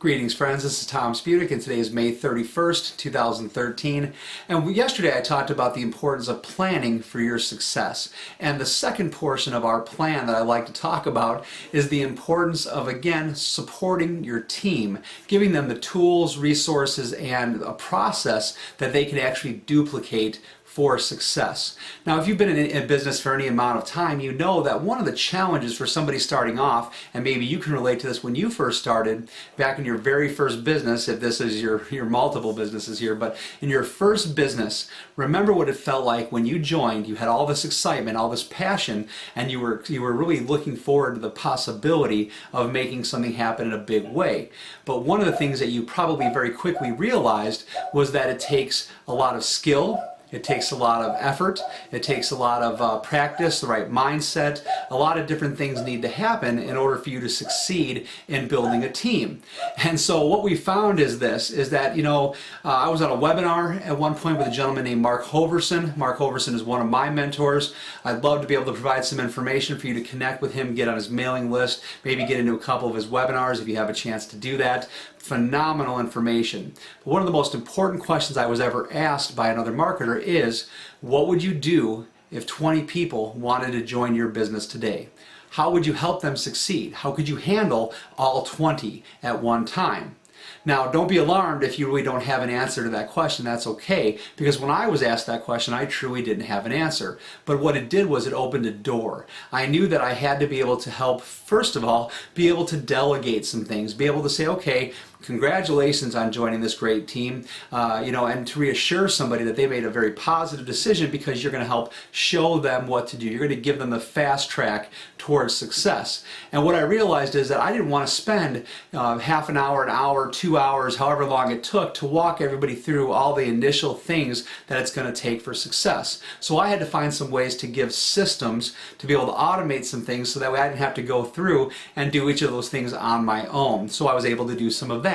Greetings friends, this is Tom Spudic and today is May 31st, 2013. And yesterday I talked about the importance of planning for your success. And the second portion of our plan that I like to talk about is the importance of, again, supporting your team, giving them the tools, resources, and a process that they can actually duplicate for success. Now, if you've been in business for any amount of time, you know that one of the challenges for somebody starting off, and maybe you can relate to this when you first started, back in your very first business, if this is your multiple businesses here, but in your first business, remember what it felt like when you joined. You had all this excitement, all this passion, and you were really looking forward to the possibility of making something happen in a big way. But one of the things that you probably very quickly realized was that it takes a lot of skill. It takes a lot of effort, it takes a lot of practice, the right mindset. A lot of different things need to happen in order for you to succeed in building a team. And so what we found is that, I was on a webinar at one point with a gentleman named Mark Hoverson. Mark Hoverson is one of my mentors. I'd love to be able to provide some information for you to connect with him, get on his mailing list, maybe get into a couple of his webinars if you have a chance to do that. Phenomenal information. But one of the most important questions I was ever asked by another marketer is, what would you do if 20 people wanted to join your business today? How would you help them succeed? How could you handle all 20 at one time? Now, don't be alarmed if you really don't have an answer to that question. That's okay, because when I was asked that question, I truly didn't have an answer. But what it did was it opened a door. I knew that I had to be able to help, first of all, be able to delegate some things, be able to say, okay, congratulations on joining this great team, and to reassure somebody that they made a very positive decision, because you're going to help show them what to do. You're going to give them the fast track towards success. And what I realized is that I didn't want to spend half an hour, 2 hours, however long it took to walk everybody through all the initial things that it's going to take for success. So I had to find some ways to give systems to be able to automate some things so that way I didn't have to go through and do each of those things on my own. So I was able to do some of that.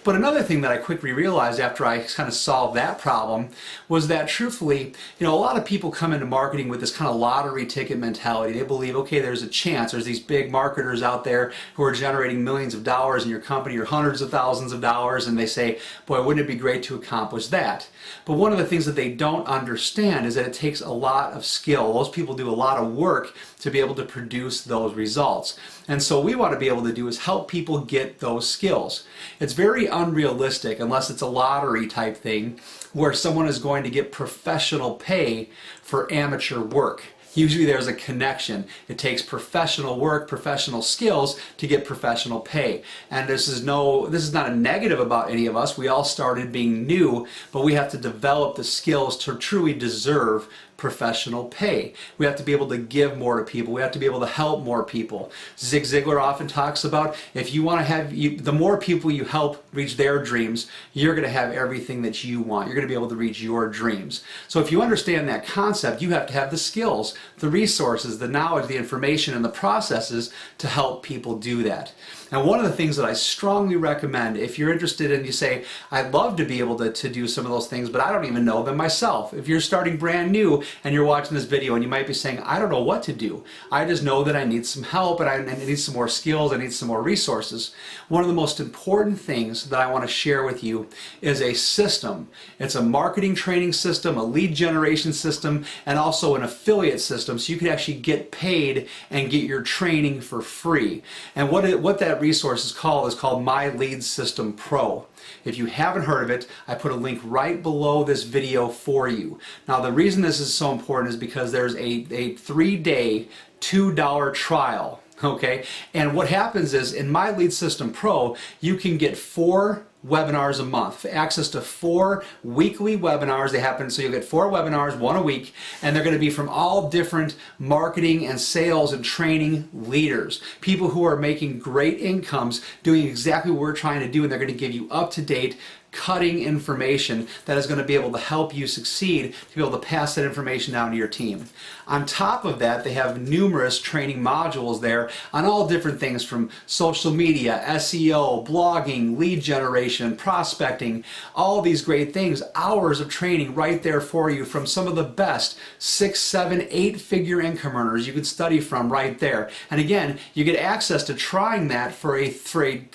But another thing that I quickly realized after I kind of solved that problem was that, truthfully, a lot of people come into marketing with this kind of lottery ticket mentality. They believe, okay, there's a chance. There's these big marketers out there who are generating millions of dollars in your company or hundreds of thousands of dollars, and they say, boy, wouldn't it be great to accomplish that? But one of the things that they don't understand is that it takes a lot of skill. Those people do a lot of work to be able to produce those results. And so we want to be able to do is help people get those skills. It's very unrealistic, unless it's a lottery type thing, where someone is going to get professional pay for amateur work. Usually there's a connection. It takes professional work, professional skills to get professional pay. And this is not a negative about any of us. We all started being new, but we have to develop the skills to truly deserve professional pay. We have to be able to give more to people. We have to be able to help more people. Zig Ziglar often talks about, if you want to have, the more people you help reach their dreams, you're going to have everything that you want. You're going to be able to reach your dreams. So if you understand that concept, you have to have the skills, the resources, the knowledge, the information, and the processes to help people do that. Now, one of the things that I strongly recommend, if you're interested in, you say, I'd love to be able to do some of those things, but I don't even know them myself. If you're starting brand new and you're watching this video and you might be saying, I don't know what to do. I just know that I need some help and I need some more skills, I need some more resources. One of the most important things that I want to share with you is a system. It's a marketing training system, a lead generation system, and also an affiliate system, so you can actually get paid and get your training for free. And what that resource is called My Lead System Pro. If you haven't heard of it, I put a link right below this video for you. Now, the reason this is so important is because there's a 3-day $2 trial. Okay, and what happens is in My Lead System Pro, you can get 4 webinars a month, access to 4 weekly webinars. They happen, so you'll get 4 webinars, 1 a week, and they're going to be from all different marketing and sales and training leaders, people who are making great incomes doing exactly what we're trying to do, and they're going to give you up-to-date cutting information that is going to be able to help you succeed, to be able to pass that information down to your team. On top of that, they have numerous training modules there on all different things from social media, SEO, blogging, lead generation, prospecting, all these great things. Hours of training right there for you from some of the best 6, 7, 8-figure income earners you could study from right there. And again, you get access to trying that for a $2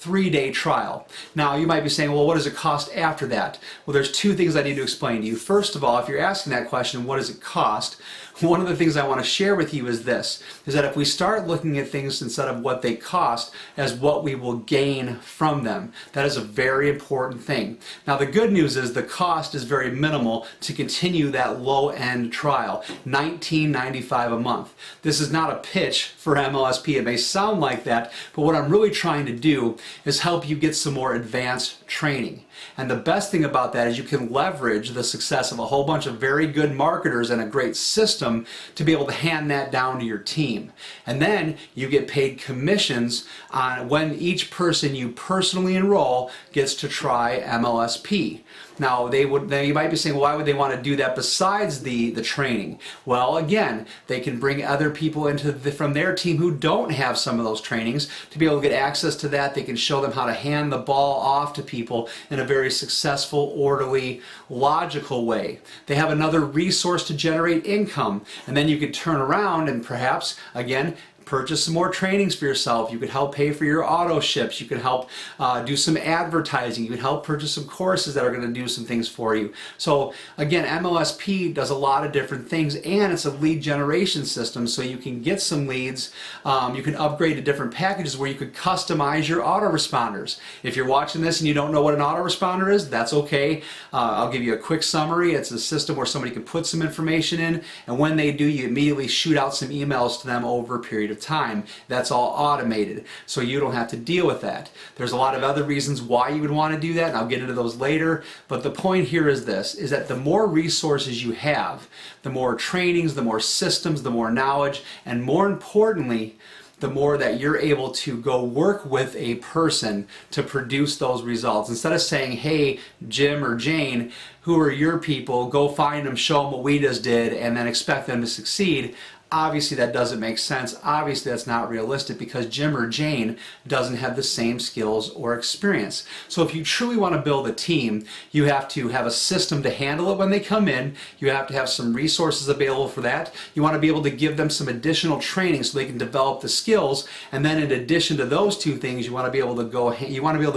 3-day trial. Now you might be saying, well, what does it cost after that? Well, there's two things I need to explain to you. First of all, if you're asking that question, what does it cost? One of the things I want to share with you is this, is that if we start looking at things instead of what they cost as what we will gain from them, that is a very important thing. Now the good news is the cost is very minimal to continue that low-end trial, $19.95 a month. This is not a pitch for MLSP. It may sound like that, but what I'm really trying to do is help you get some more advanced training. And the best thing about that is you can leverage the success of a whole bunch of very good marketers and a great system to be able to hand that down to your team. And then you get paid commissions on when each person you personally enroll gets to try MLSP. Now you might be saying, well, why would they want to do that besides the training? Well, again, they can bring other people from their team who don't have some of those trainings to be able to get access to that. They can show them how to hand the ball off to people in a very successful, orderly, logical way. They have another resource to generate income, and then you could turn around and perhaps, again, purchase some more trainings for yourself. You could help pay for your auto ships. You could help do some advertising. You could help purchase some courses that are going to do some things for you. So again, MLSP does a lot of different things, and it's a lead generation system, so you can get some leads. You can upgrade to different packages where you could customize your autoresponders. If you're watching this and you don't know what an autoresponder is, that's okay. I'll give you a quick summary. It's a system where somebody can put some information in, and when they do, you immediately shoot out some emails to them over a period of time. That's all automated, so you don't have to deal with that. There's a lot of other reasons why you would want to do that, and I'll get into those later, but the point here is this, is that the more resources you have, the more trainings, the more systems, the more knowledge, and more importantly, the more that you're able to go work with a person to produce those results. Instead of saying, hey, Jim or Jane, who are your people, go find them, show them what we just did, and then expect them to succeed. Obviously that doesn't make sense. Obviously that's not realistic because Jim or Jane doesn't have the same skills or experience. So if you truly want to build a team, you have to have a system to handle it when they come in. You have to have some resources available for that. You want to be able to give them some additional training so they can develop the skills. And then in addition to those two things, you want to be able to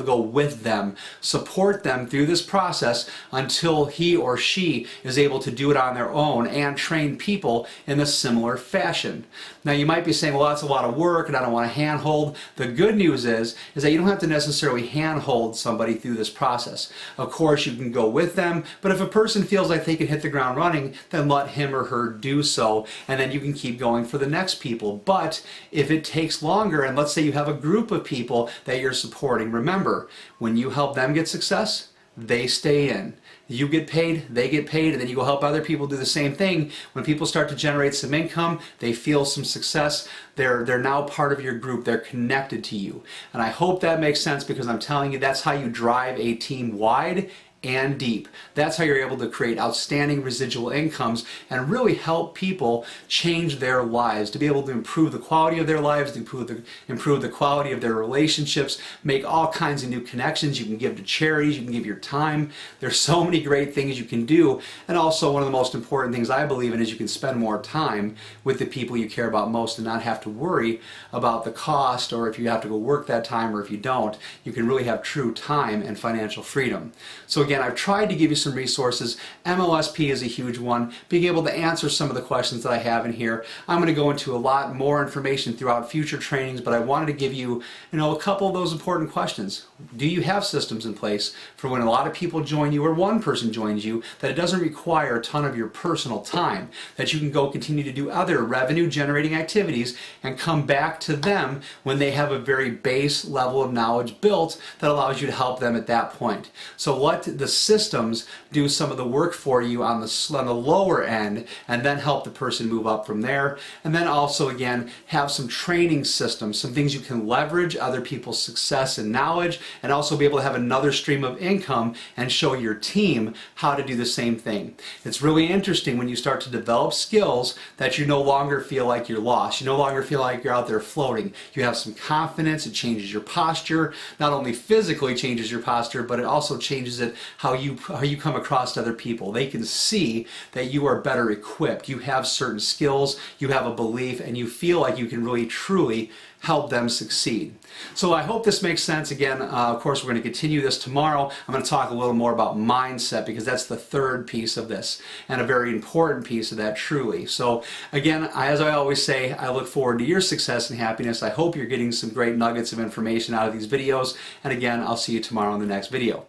go with them, support them through this process until he or she is able to do it on their own and train people in a similar fashion. Now you might be saying, well, that's a lot of work and I don't want to handhold. The good news is that you don't have to necessarily handhold somebody through this process. Of course you can go with them, but if a person feels like they can hit the ground running, then let him or her do so, and then you can keep going for the next people. But if it takes longer, and let's say you have a group of people that you're supporting, remember, when you help them get success, they stay in. You get paid, they get paid, and then you go help other people do the same thing. When people start to generate some income, they feel some success, they're now part of your group, they're connected to you. And I hope that makes sense because I'm telling you that's how you drive a team wide and deep. That's how you're able to create outstanding residual incomes and really help people change their lives, to be able to improve the quality of their lives, to improve the quality of their relationships, make all kinds of new connections. You can give to charities, you can give your time. There's so many great things you can do, and also one of the most important things I believe in is you can spend more time with the people you care about most and not have to worry about the cost or if you have to go work that time or if you don't. You can really have true time and financial freedom. So again, I've tried to give you some resources. MLSP is a huge one. Being able to answer some of the questions that I have in here. I'm going to go into a lot more information throughout future trainings, but I wanted to give you, a couple of those important questions. Do you have systems in place for when a lot of people join you or one person joins you, that it doesn't require a ton of your personal time, that you can go continue to do other revenue generating activities and come back to them when they have a very base level of knowledge built that allows you to help them at that point. So what the systems do some of the work for you on the lower end, and then help the person move up from there. And then also, again, have some training systems, some things you can leverage other people's success and knowledge, and also be able to have another stream of income and show your team how to do the same thing. It's really interesting when you start to develop skills that you no longer feel like you're lost. You no longer feel like you're out there floating. You have some confidence. It changes your posture. Not only physically changes your posture, but it also changes it how you come across to other people. They can see that you are better equipped. You have certain skills, you have a belief, and you feel like you can really truly help them succeed. So I hope this makes sense. Again, of course, we're going to continue this tomorrow. I'm going to talk a little more about mindset, because that's the third piece of this, and a very important piece of that, truly. So again, as I always say, I look forward to your success and happiness. I hope you're getting some great nuggets of information out of these videos. And again, I'll see you tomorrow in the next video.